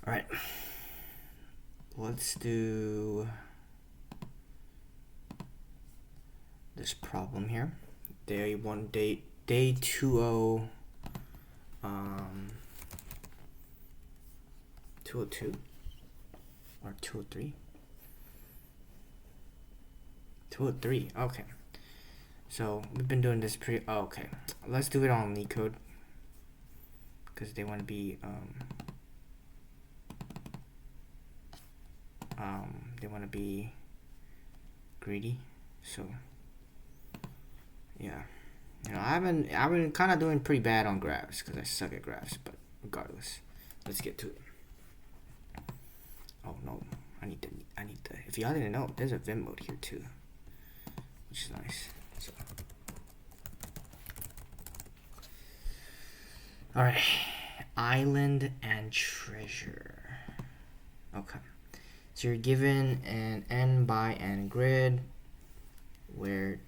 All right, let's do this problem here. Day 20, 202 or 203. 203. Okay. So we've been doing this pretty. Oh, okay. Let's do it on LeetCode because they want to be greedy. So yeah, I've been kind of doing pretty bad on graphs because I suck at graphs. But regardless, let's get to it. Oh no, I need the. If y'all didn't know, there's a Vim mode here too, which is nice. So, all right, island and treasure. Okay, so you're given an n by n grid, where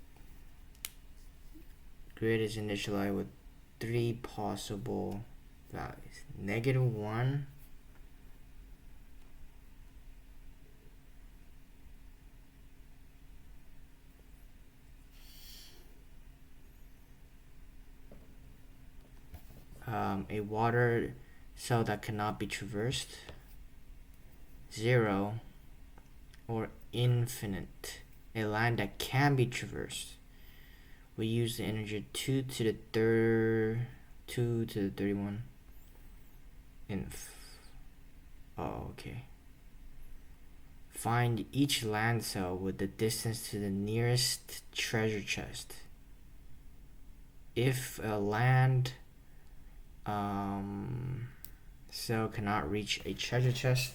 grid is initialized with 3 possible values: -1. A water cell that cannot be traversed, 0, or infinite, a line that can be traversed. We use the integer 2 to the 31 inf. Oh, okay. Find each land cell with the distance to the nearest treasure chest. If a land cell cannot reach a treasure chest,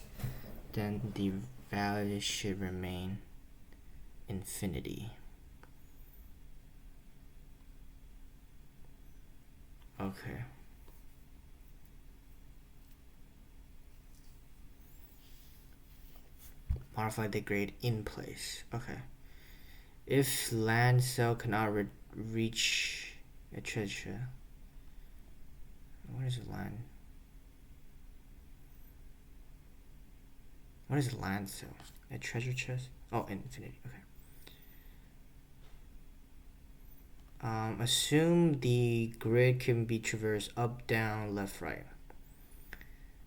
then the value should remain infinity. Okay. Modify the grade in place. Okay. If land cell cannot reach a treasure. What is a land? What is a land cell? A treasure chest? Oh, infinity. Okay. Assume the grid can be traversed up, down, left, right.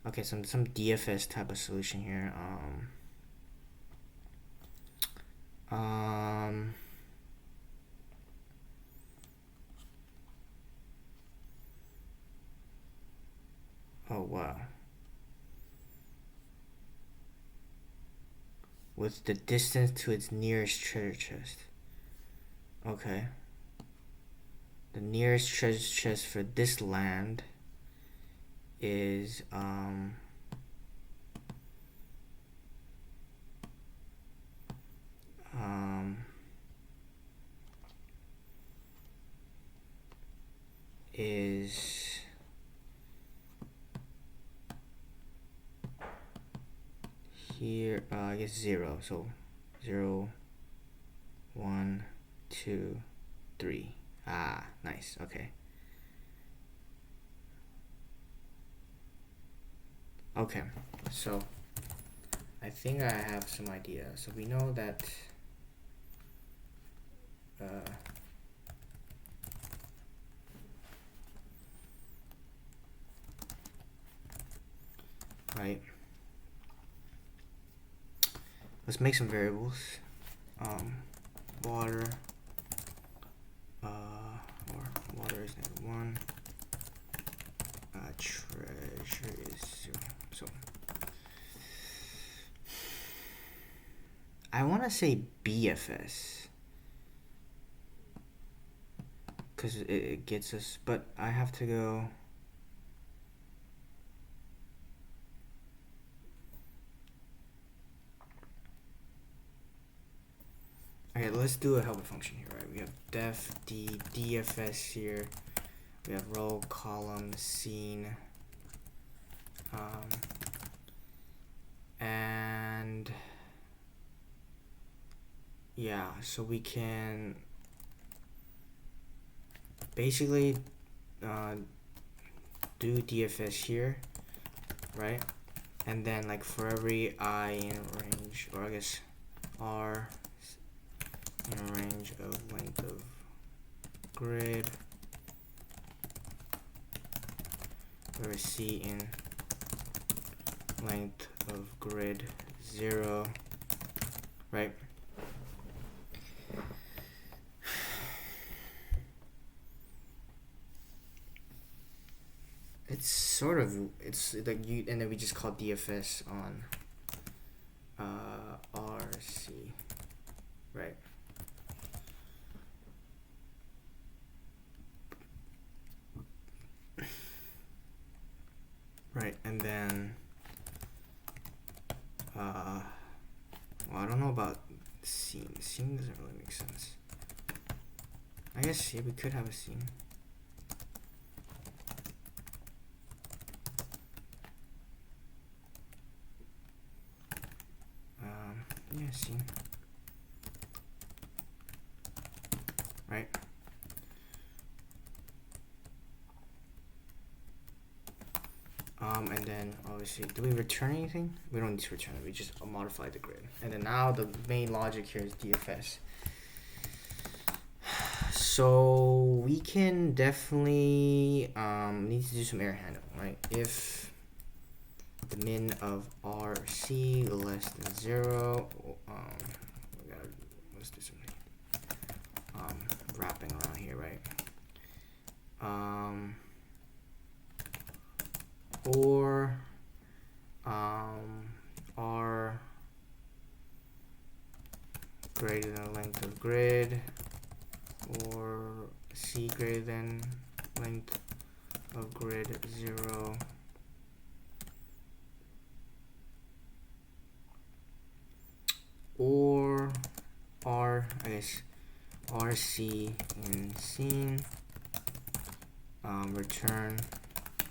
Okay, some DFS type of solution here. Oh wow. With the distance to its nearest treasure chest. Okay. The nearest treasure chest for this land is here, I guess 0. So 0, 1, 2, 3. Ah, nice. Okay. Okay. So I think I have some idea. So we know that right. Let's make some variables. Water, or water is -1. Treasure is 0. So I want to say BFS because it gets us, but I have to go. Okay, let's do a helper function here, right? We have def d dfs here. We have row, column, scene, and yeah, so we can basically do DFS here, right? And then like for every I in range, or I guess R in range of length of grid, or C in length of grid 0, right? It's sort of, it's like you, and then we just call DFS on RC, right? Right, and then well, I don't know about scene. Scene doesn't really make sense. I guess yeah, we could have a scene. Yeah, scene. Right. And then obviously, do we return anything? We don't need to return it. We just modify the grid. And then now the main logic here is DFS. So we can definitely need to do some error handling, right? If the min of RC less than 0, let's do something wrapping around here, right? Or R greater than length of grid, or C greater than length of grid 0, or R, I guess RC in scene, return,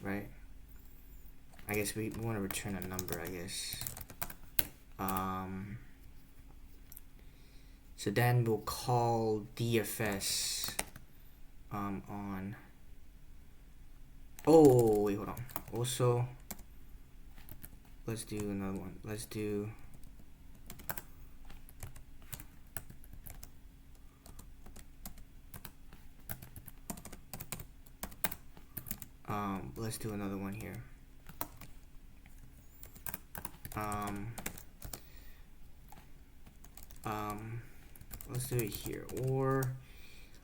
right? I guess we want to return a number, I guess. So then we'll call DFS on, oh wait, hold on. Also, let's do another one. Let's do let's do another one here. Let's do it here. Or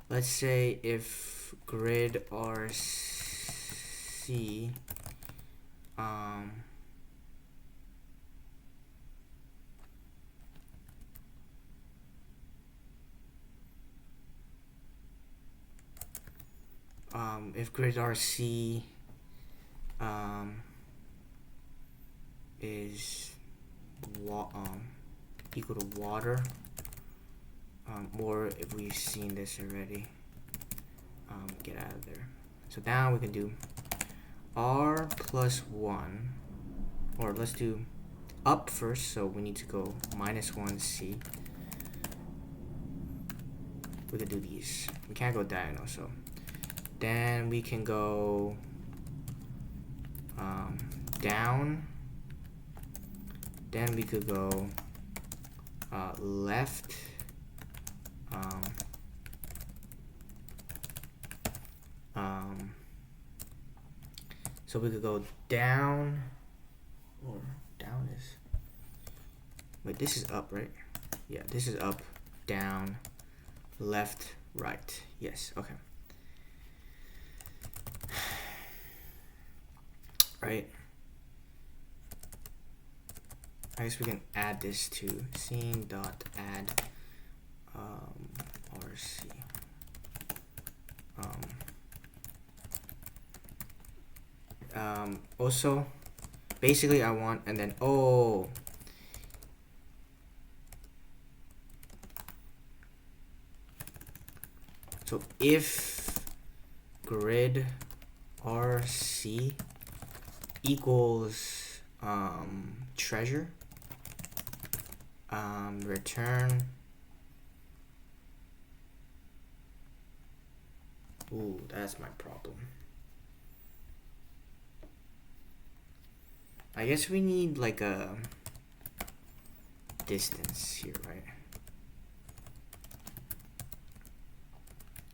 let's say if grid RC if grid RC is equal to water, or if we've seen this already, get out of there. So now we can do R plus 1, or let's do up first, so we need to go -1 C. We could do these. We can't go diagonal, so then we can go down. Then we could go left. So we could go down, or down is, wait, this is up, right? Yeah, this is up, down, left, right. Yes, okay. Right. I guess we can add this to scene dot add RC. Also, basically I want, and then so if grid RC equals treasure, return, ooh, that's my problem. I guess we need like a distance here, right?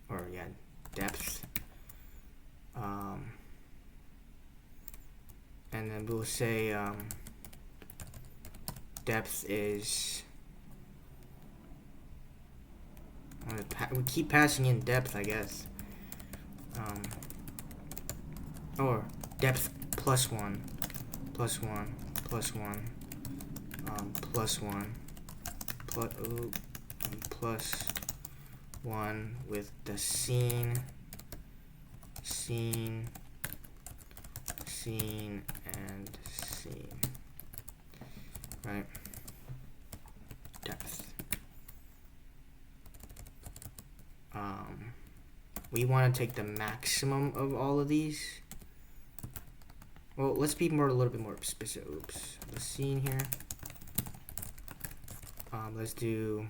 Or yeah, depth. And then we'll say depth is, we keep passing in depth, I guess. Or depth plus 1, plus 1, plus 1, plus 1, plus 1 with the scene, and scene, right? Depth. We want to take the maximum of all of these. Well, let's be a little bit more specific. Oops, the scene here. Let's do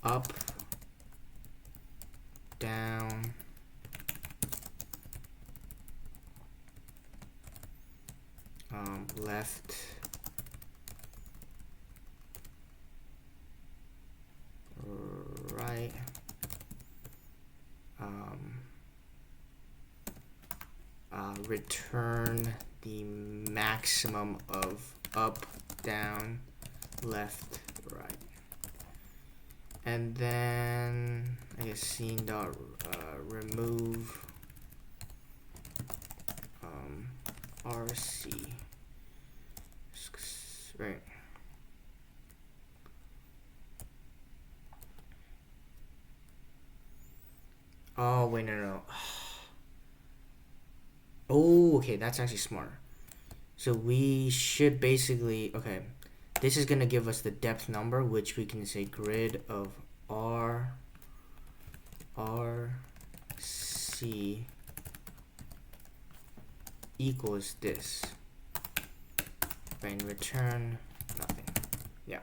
up, down, left, right, return the maximum of up, down, left, right. And then I guess scene dot remove RC, right? Oh wait, no. Oh, okay, that's actually smart. So we should basically, okay, this is gonna give us the depth number, which we can say grid of RC equals this, and return nothing. Yeah.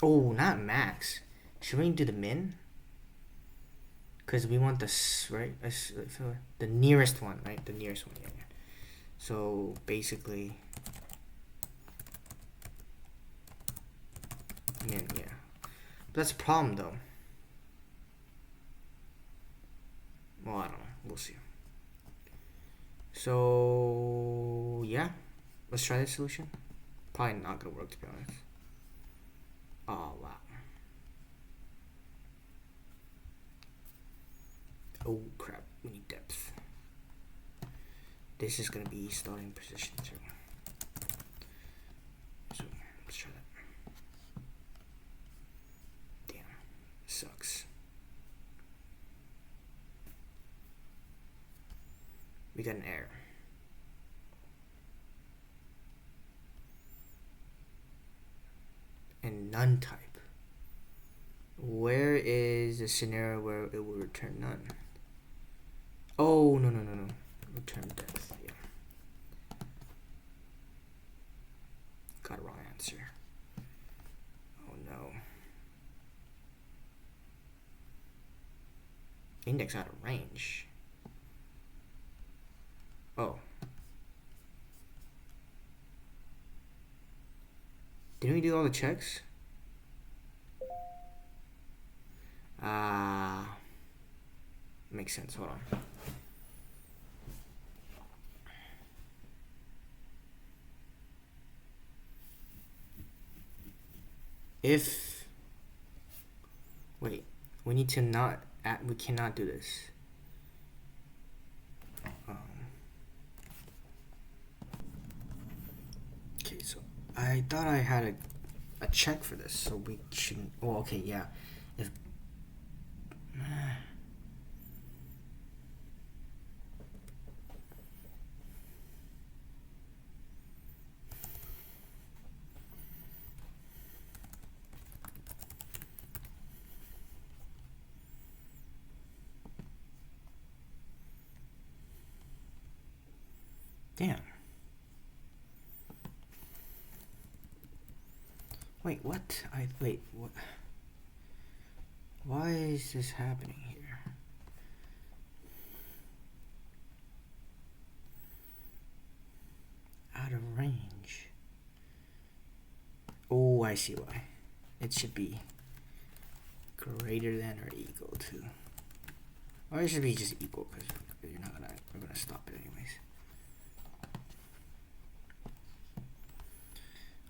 Oh, not max. Should we do the min? Because we want this, right? The nearest one, right? The nearest one, yeah. So basically, min, yeah. But that's a problem though. Well, I don't know. We'll see. So yeah, let's try this solution. Probably not gonna work, to be honest. Oh wow. Oh crap, we need depth. This is gonna be starting position too. So let's try that. Damn, sucks. We got an error. And none type. Where is the scenario where it will return none? Oh, no. Return depth, yeah. Got a wrong answer. Oh no. Index out of range. Oh. Didn't we do all the checks? Makes sense. Hold on. If wait, we need to not. We cannot do this. Okay, so I thought I had a check for this, so we shouldn't. Oh, okay, yeah. If damn. Wait, what? Wait, what? Why is this happening here? I see why. It should be greater than or equal to. Or it should be just equal, because we're gonna stop it anyways.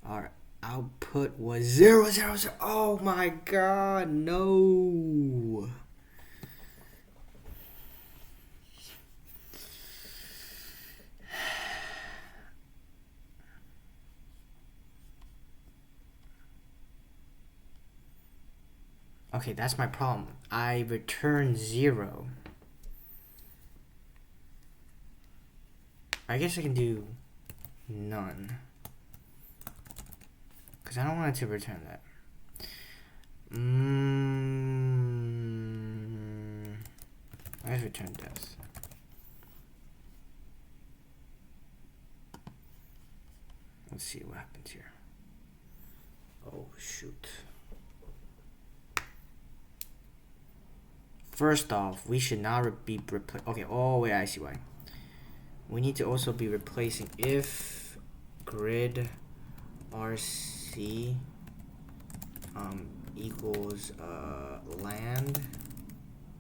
Alright, output was 0, 0, 0. Oh my god, no. Okay, that's my problem. I returned 0. I guess I can do none, because I don't want it to return that. I guess return deaths. Let's see what happens here. Oh shoot. First off, we should not be replacing. Okay, oh wait, I see why. We need to also be replacing if grid RC equals land,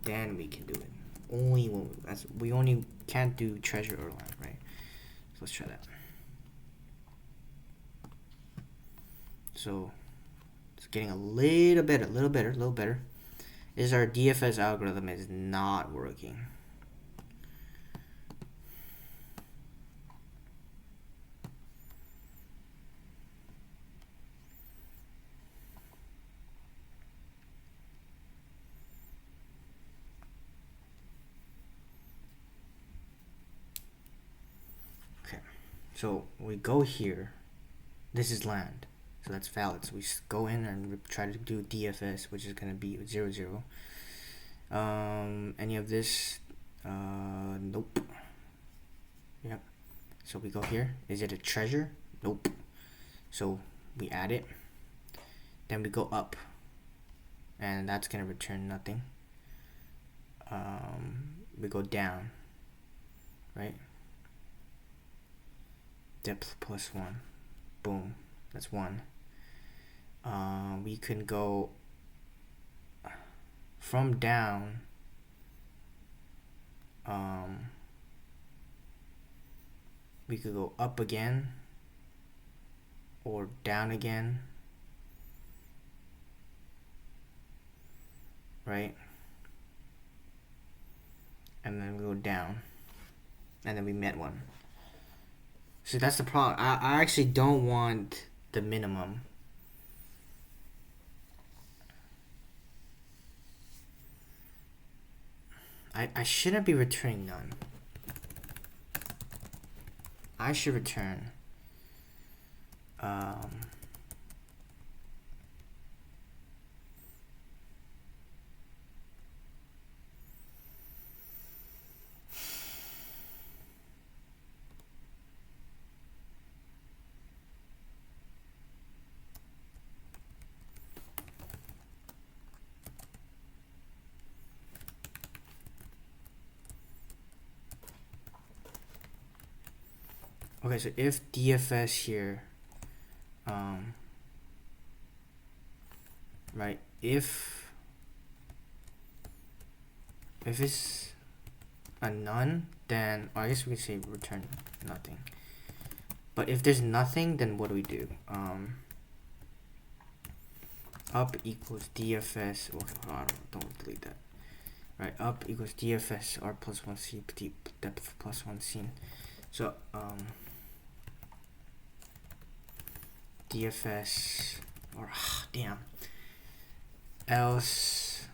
then we can do it. Only when we only can't do treasure or land, right? So let's try that. So it's getting a little better. Is our DFS algorithm is not working. Okay, so we go here. This is land, so that's valid. So we go in and try to do DFS, which is gonna be 0, 0. Any of this? Nope. Yep. So we go here. Is it a treasure? Nope. So we add it. Then we go up, and that's gonna return nothing. We go down, right? Depth plus 1. Boom. That's 1. We can go from down. We could go up again or down again, right? And then we go down, and then we met one. So that's the problem. I actually don't want the minimum. I shouldn't be returning none. I should return okay, so if DFS here, right, if it's a none, then I guess we can say return nothing. But if there's nothing, then what do we do? Up equals DFS. Okay, hold on, don't delete that. Right, up equals DFS R plus 1C depth plus 1 scene. So DFS or damn else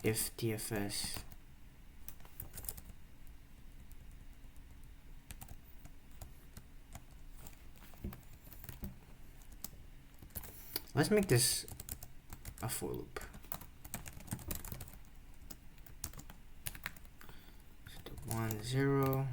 if DFS let's make this a for loop. So 1 0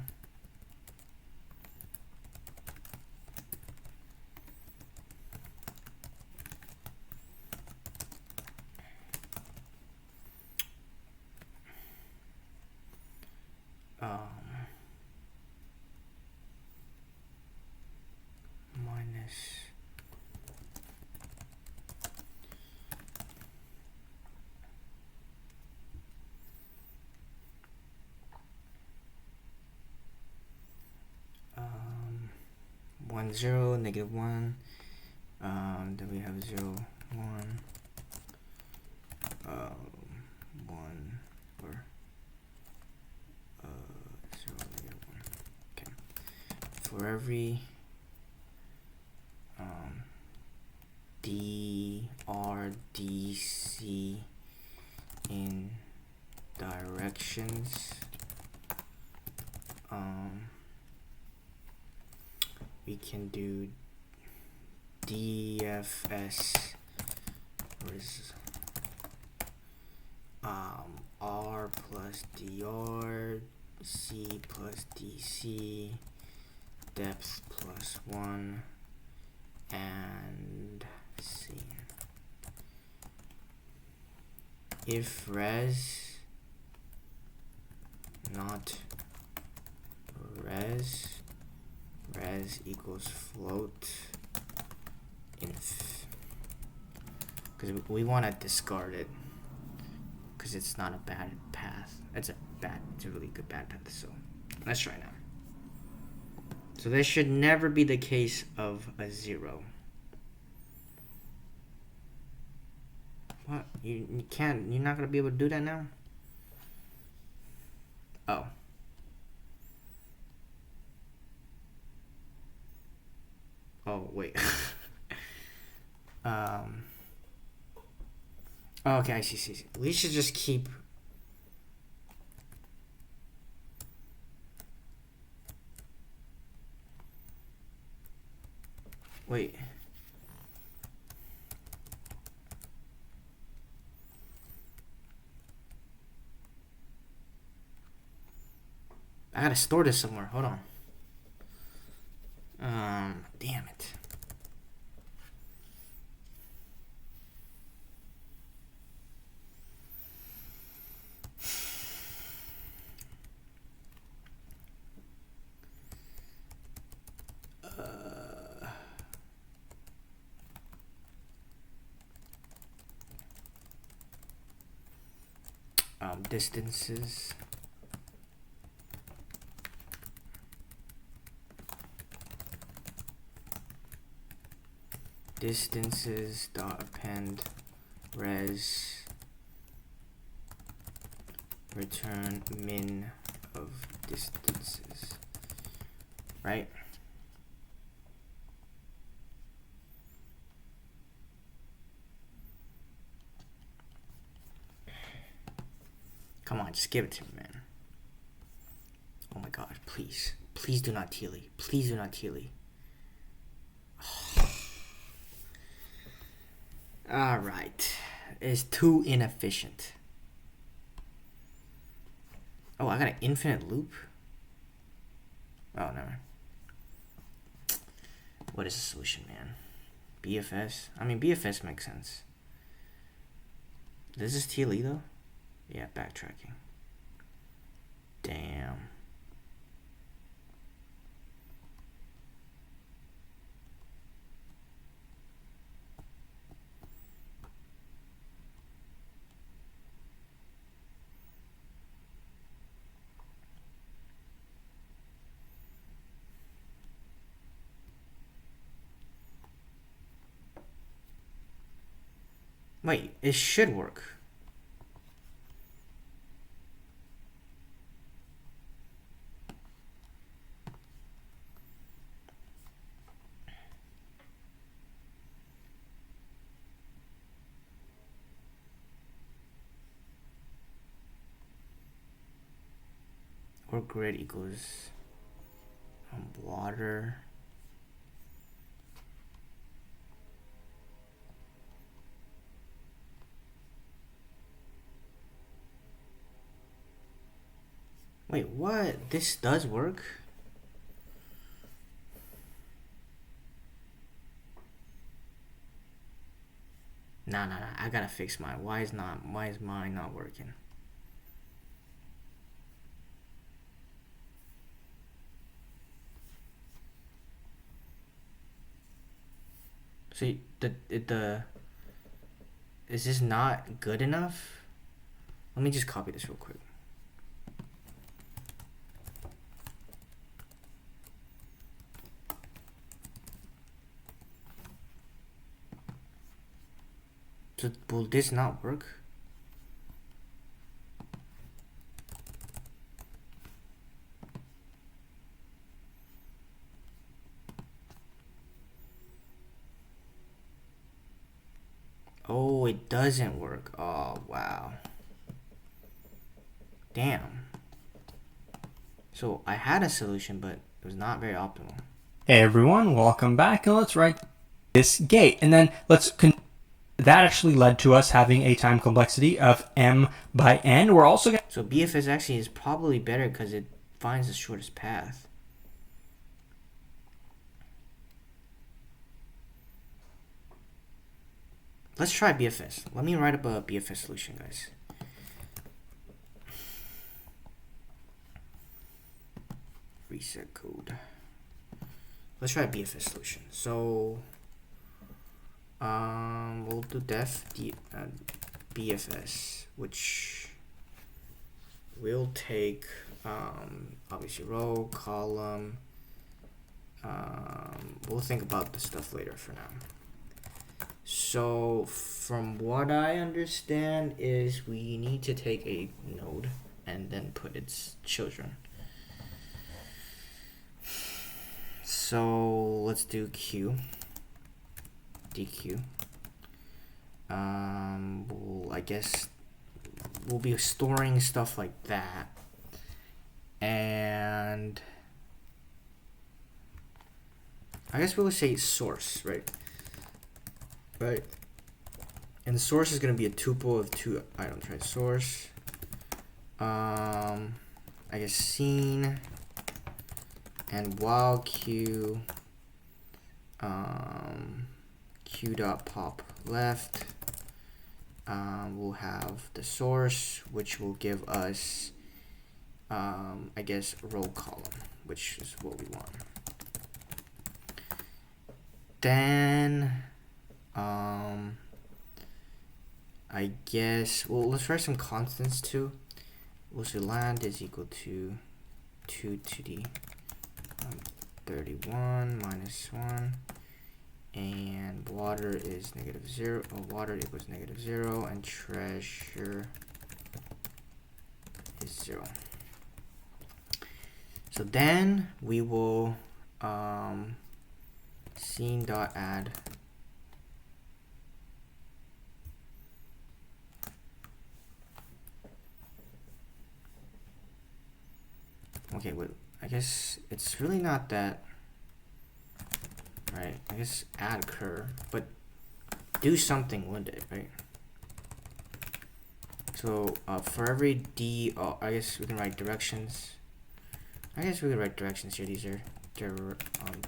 1, 0, negative 1. Then we have 0, 1, 1, or 0, negative 1. Okay. For every DC in directions, we can do DFS R plus DR, C plus DC, depth plus 1, and C. If res not res equals float inf, because we want to discard it because it's not a bad path. It's a really good bad path. So let's try now. So this should never be the case of a 0. What? You can't, you're not gonna be able to do that now? Oh. Oh, wait. Oh, okay, I see. We should just keep. Wait. I gotta store this somewhere. Hold on. Damn it. Distances. Distances dot append res return min of distances, right? Come on, just give it to me, man. Oh my god, please. Please do not Teely. Please do not Teely. Alright. It's too inefficient. Oh, I got an infinite loop? Oh, no. What is the solution, man? BFS? I mean, BFS makes sense. This is TLE, though? Yeah, backtracking. Damn. Wait, it should work. Or grid equals water. Wait, what? This does work? Nah. I gotta fix mine. Why is mine not working? See, is this not good enough? Let me just copy this real quick. So will this not work? Oh, it doesn't work. Oh, wow. Damn. So I had a solution, but it was not very optimal. Hey everyone, welcome back, and let's write this gate. And then that actually led to us having a time complexity of m by n. We're also going to... So BFS actually is probably better because it finds the shortest path. Let's try BFS. Let me write up a BFS solution, guys. Reset code. Let's try a BFS solution. So we'll do BFS, which will take obviously row, column. We'll think about the stuff later for now. So from what I understand is we need to take a node and then put its children. So let's do Q, DQ. I guess we'll be storing stuff like that. And I guess we'll say source, right? Right. And the source is going to be a tuple of two items, right? Source. I guess scene. And while Q, Q dot pop left, we'll have the source, which will give us, I guess, row column, which is what we want. Then, I guess, well, let's write some constants too. We'll say land is equal to 2 to the 31 minus 1, and water is -0, water equals -0, and treasure is 0. So then we will scene dot add okay, wait, I guess it's really not that, right? I guess add cur, but do something with it, right? So for every D, I guess we can write directions. I guess we can write directions here. These are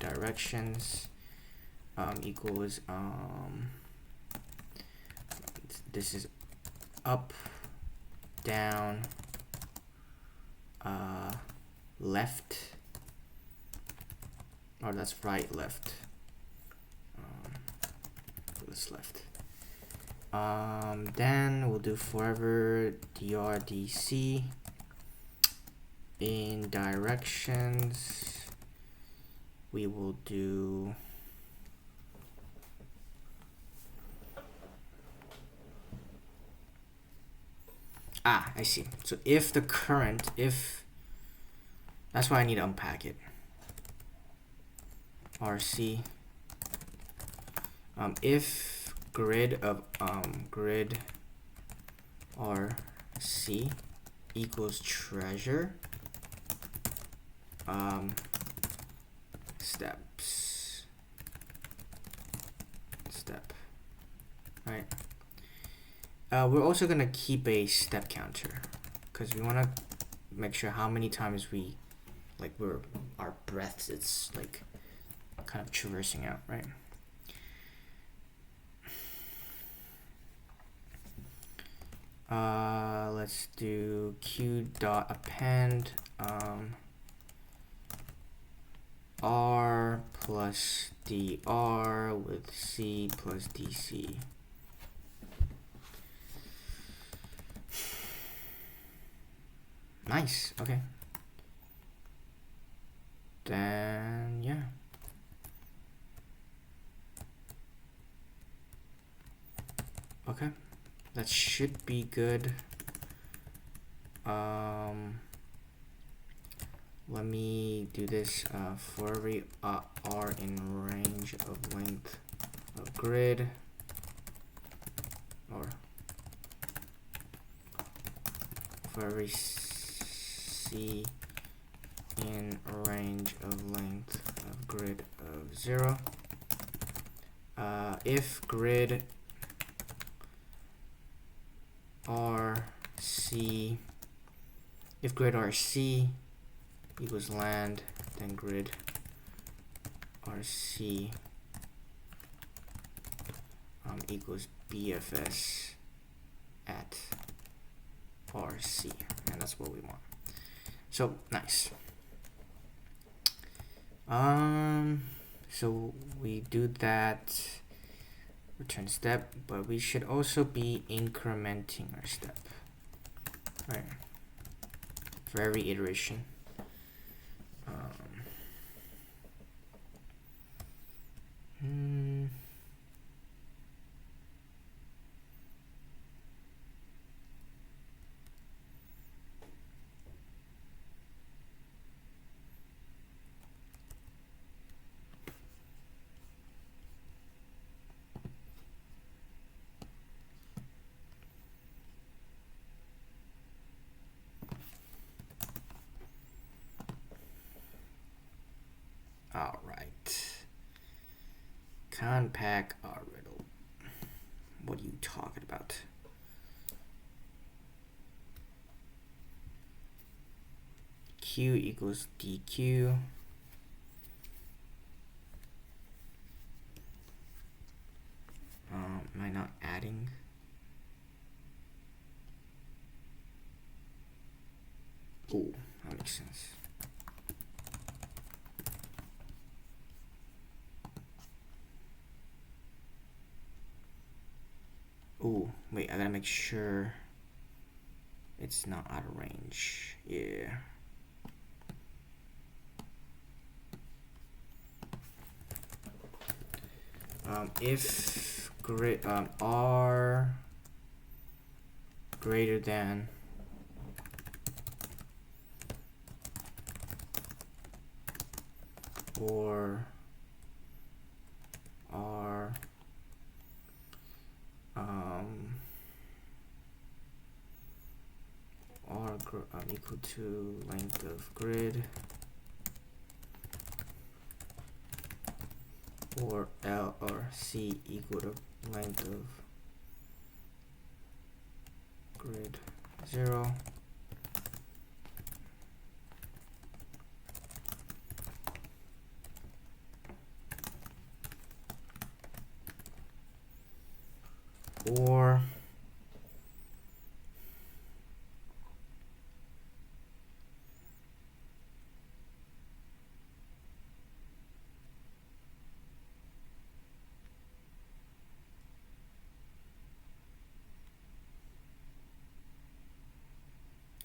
directions equals this is up, down, left, or that's right, left. This left. Then we'll do forever drdc in directions. We will do I see. So if the current, that's why I need to unpack it. RC. If grid of grid RC equals treasure, step, right? We're also gonna keep a step counter because we want to make sure how many times our breaths, it's like kind of traversing out, right? Let's do q dot append r plus dr with c plus dc. Nice. Okay. Then yeah. Okay, that should be good. Let me do this for every r in range of length of grid, or for every c in range of length of grid of 0. If grid RC, if grid RC equals land, then grid RC equals BFS at RC, and that's what we want. So nice. So we do that return step, but we should also be incrementing our step, right? For every iteration. All right. Compact R riddle. What are you talking about? Q equals DQ. Am I not adding? Oh, that makes sense. Oh, wait, I gotta make sure it's not out of range. Yeah. If R greater than or R equal to length of grid, or L or C equal to length of grid 0, or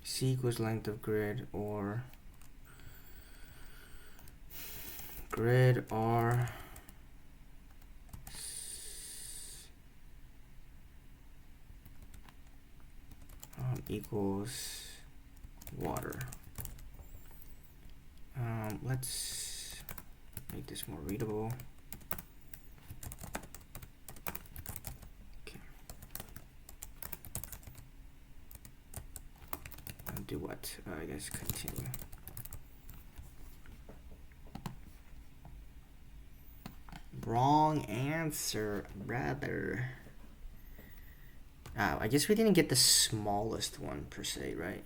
C equals length of grid, or grid R equals water. Let's make this more readable. Okay. And do what? I guess continue. Wrong answer, brother. I guess we didn't get the smallest one per se, right?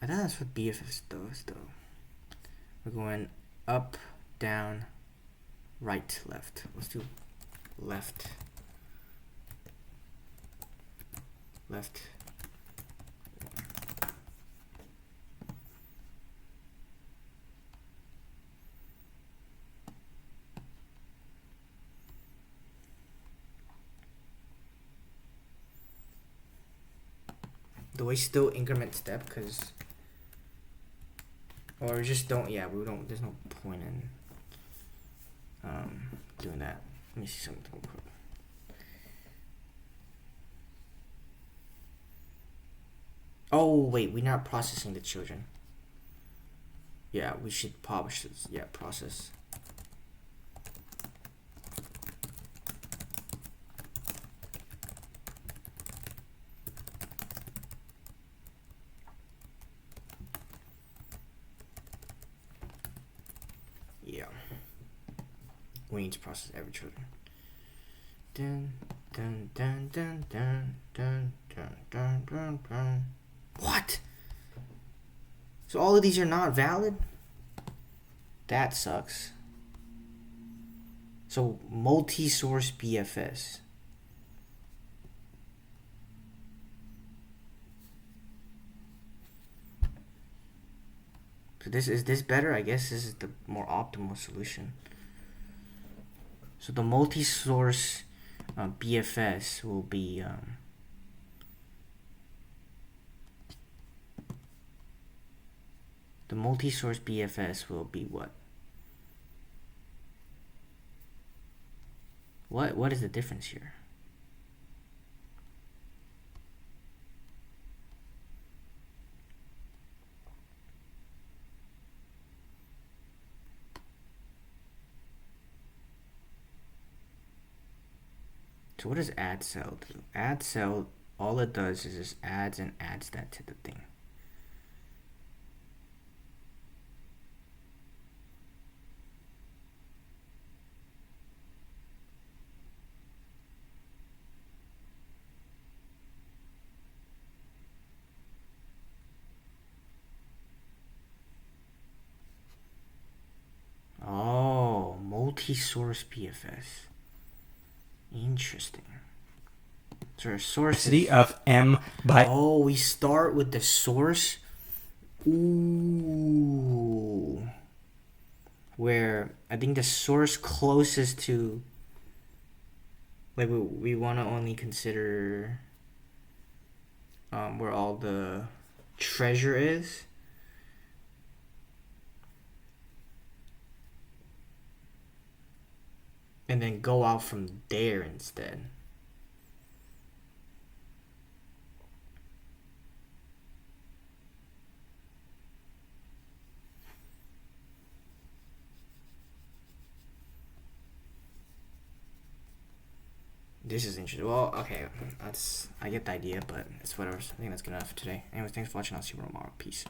I thought that's what BFS does, though. We're going up, down, right, left. Let's do left. Left. Do I still increment step? Because Or just don't, yeah, we don't, there's no point in doing that. Let me see something real quick. Oh, wait, we're not processing the children. Yeah, we should publish this. Yeah, process. Yeah. We need to process every children. Dun, dun, dun, dun, dun, dun, dun, dun, dun, dun. What? So all of these are not valid? That sucks. So multi-source BFS. So is this better? I guess this is the more optimal solution. So the multi-source BFS will be the multi-source BFS will be what? What is the difference here? So what does add cell do? Add cell, all it does is just adds and adds that to the thing. Oh, multi-source BFS. Interesting. So our source of M by... Oh, we start with the source. Ooh. Where I think the source closest to, like, we want to only consider where all the treasure is. And then go out from there instead. This is interesting. Well, okay, I get the idea, but it's whatever. I think that's good enough for today. Anyways, thanks for watching. I'll see you tomorrow. Peace.